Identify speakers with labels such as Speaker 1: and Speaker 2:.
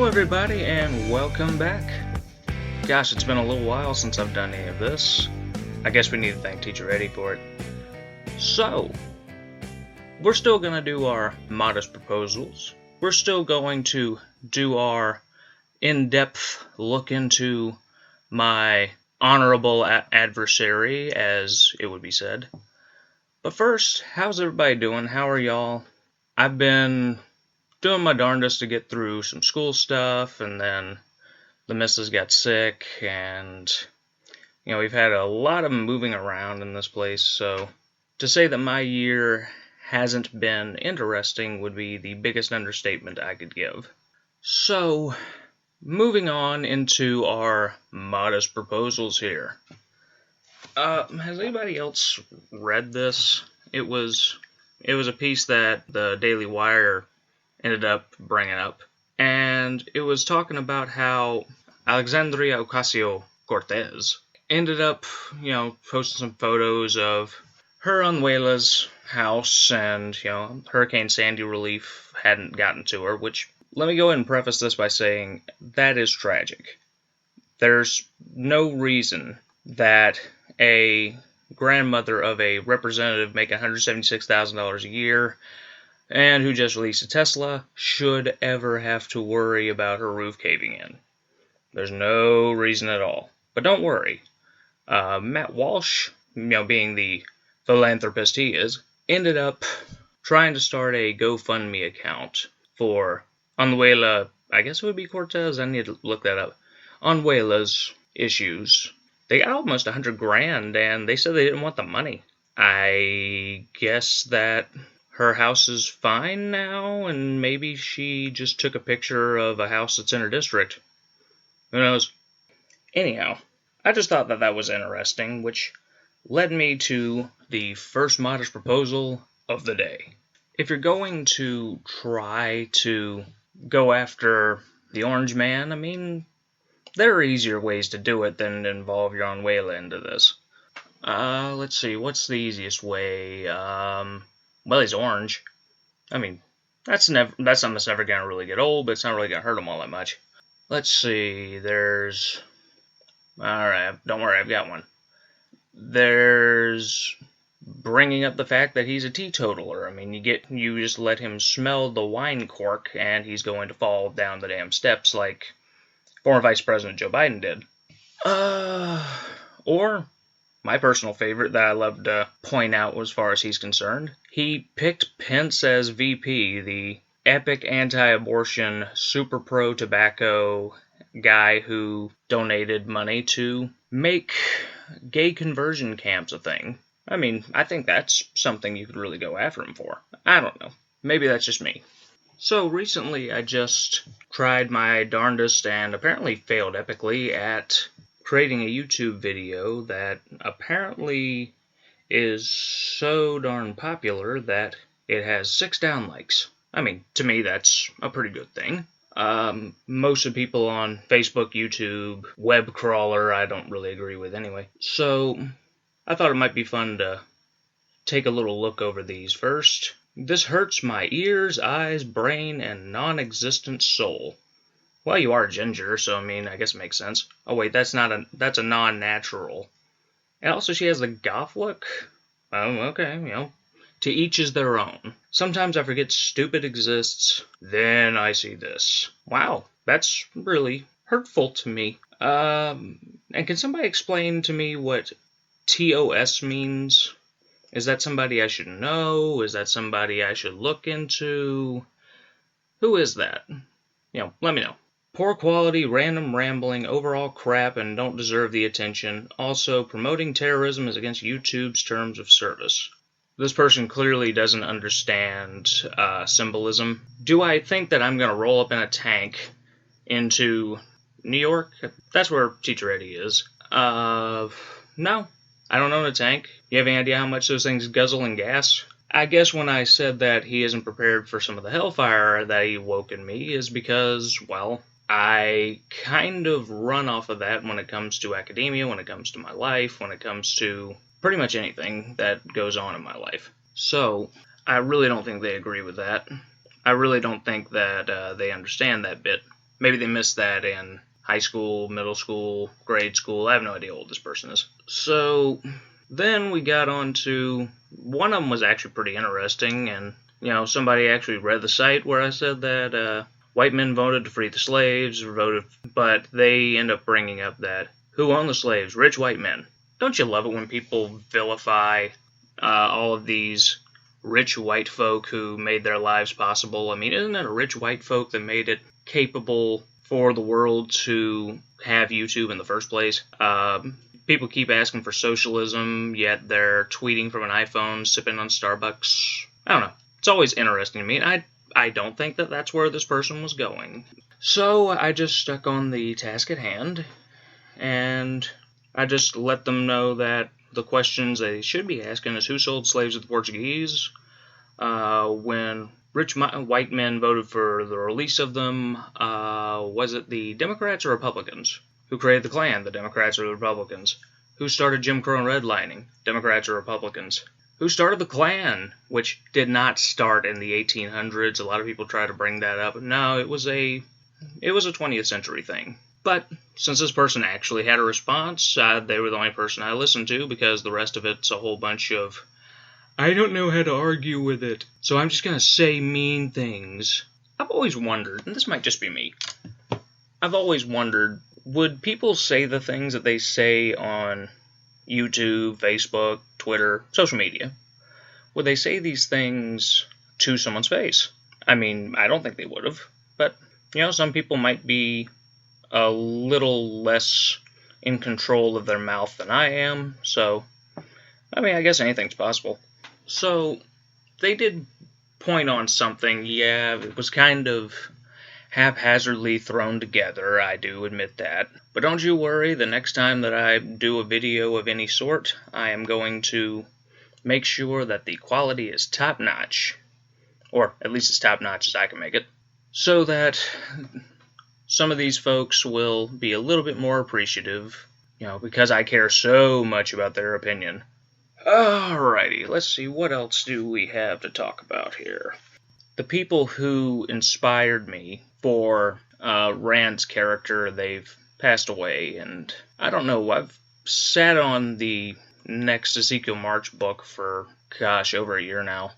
Speaker 1: everybody, and welcome back. Gosh, it's been a little while since I've done any of this. I guess we need to thank Teacher Eddie for it. So, we're still going to do our modest proposals. We're still going to do our in-depth look into my honorable adversary, as it would be said. But first, how's everybody doing? How are y'all? I've been doing my darndest to get through some school stuff, and then the missus got sick, and we've had a lot of moving around in this place, so to say that my year hasn't been interesting would be the biggest understatement I could give. So, moving on into our modest proposals here. Has anybody else read this? It was a piece that the Daily Wire ended up bringing up, and it was talking about how Alexandria Ocasio-Cortez ended up, posting some photos of her Anuela's house, and, Hurricane Sandy relief hadn't gotten to her, which, let me go ahead and preface this by saying, that is tragic. There's no reason that a grandmother of a representative making $176,000 a year and who just released a Tesla should ever have to worry about her roof caving in. There's no reason at all. But don't worry. Matt Walsh, being the philanthropist he is, ended up trying to start a GoFundMe account for Anuela, I guess it would be Cortez, I need to look that up, Anuela's issues. They got almost $100,000, and they said they didn't want the money. I guess that her house is fine now, and maybe she just took a picture of a house that's in her district. Who knows? Anyhow, I just thought that was interesting, which led me to the first modest proposal of the day. If you're going to try to go after the Orange Man, there are easier ways to do it than to involve your Anuela into this. Let's see, what's the easiest way? Well, he's orange. That's something that's never going to really get old, but it's not really going to hurt him all that much. Let's see, alright, don't worry, I've got one. There's bringing up the fact that he's a teetotaler. You just let him smell the wine cork, and he's going to fall down the damn steps like former Vice President Joe Biden did. Or my personal favorite that I love to point out as far as he's concerned, he picked Pence as VP, the epic anti-abortion, super pro-tobacco guy who donated money to make gay conversion camps a thing. I think that's something you could really go after him for. I don't know. Maybe that's just me. So recently I just tried my darndest and apparently failed epically at creating a YouTube video that apparently is so darn popular that it has 6 downlikes. To me that's a pretty good thing. Most of the people on Facebook, YouTube, web crawler, I don't really agree with anyway. So I thought it might be fun to take a little look over these first. This hurts my ears, eyes, brain, and non-existent soul. Well, you are ginger, so I guess it makes sense. Oh wait, that's a non-natural. And also she has the goth look. Oh, okay, to each is their own. Sometimes I forget stupid exists, then I see this. Wow, that's really hurtful to me. And can somebody explain to me what TOS means? Is that somebody I should know? Is that somebody I should look into? Who is that? Let me know. Poor quality, random rambling, overall crap, and don't deserve the attention. Also, promoting terrorism is against YouTube's terms of service. This person clearly doesn't understand symbolism. Do I think that I'm going to roll up in a tank into New York? That's where Teacher Eddie is. No. I don't own a tank. You have any idea how much those things guzzle in gas? I guess when I said that he isn't prepared for some of the hellfire that he woke in me is because, well, I kind of run off of that when it comes to academia, when it comes to my life, when it comes to pretty much anything that goes on in my life. So, I really don't think they agree with that. I really don't think that they understand that bit. Maybe they missed that in high school, middle school, grade school. I have no idea how old this person is. So then we got on to, one of them was actually pretty interesting, and somebody actually read the site where I said that white men voted to free the slaves, but they end up bringing up that who owned the slaves? Rich white men. Don't you love it when people vilify all of these rich white folk who made their lives possible? I mean, isn't it a rich white folk that made it capable for the world to have YouTube in the first place? People keep asking for socialism, yet they're tweeting from an iPhone, sipping on Starbucks. I don't know. It's always interesting to me, and I don't think that that's where this person was going. So I just stuck on the task at hand, and I just let them know that the questions they should be asking is who sold slaves to the Portuguese, when rich white men voted for the release of them, was it the Democrats or Republicans? Who created the Klan, the Democrats or the Republicans? Who started Jim Crow and redlining, Democrats or Republicans? Who started the Klan, which did not start in the 1800s? A lot of people try to bring that up. No, it was a 20th century thing. But since this person actually had a response, they were the only person I listened to, because the rest of it's a whole bunch of, I don't know how to argue with it, so I'm just going to say mean things. I've always wondered, and this might just be me, I've always wondered, would people say the things that they say on YouTube, Facebook, Twitter, social media? Would they say these things to someone's face? I mean, I don't think they would have, but, some people might be a little less in control of their mouth than I am, so, I mean, I guess anything's possible. So, they did point on something, yeah, it was kind of haphazardly thrown together, I do admit that. But don't you worry, the next time that I do a video of any sort, I am going to make sure that the quality is top-notch, or at least as top-notch as I can make it, so that some of these folks will be a little bit more appreciative, because I care so much about their opinion. Alrighty, let's see, what else do we have to talk about here? The people who inspired me for Rand's character, they've passed away, and I don't know, I've sat on the next Ezekiel March book for, over a year now.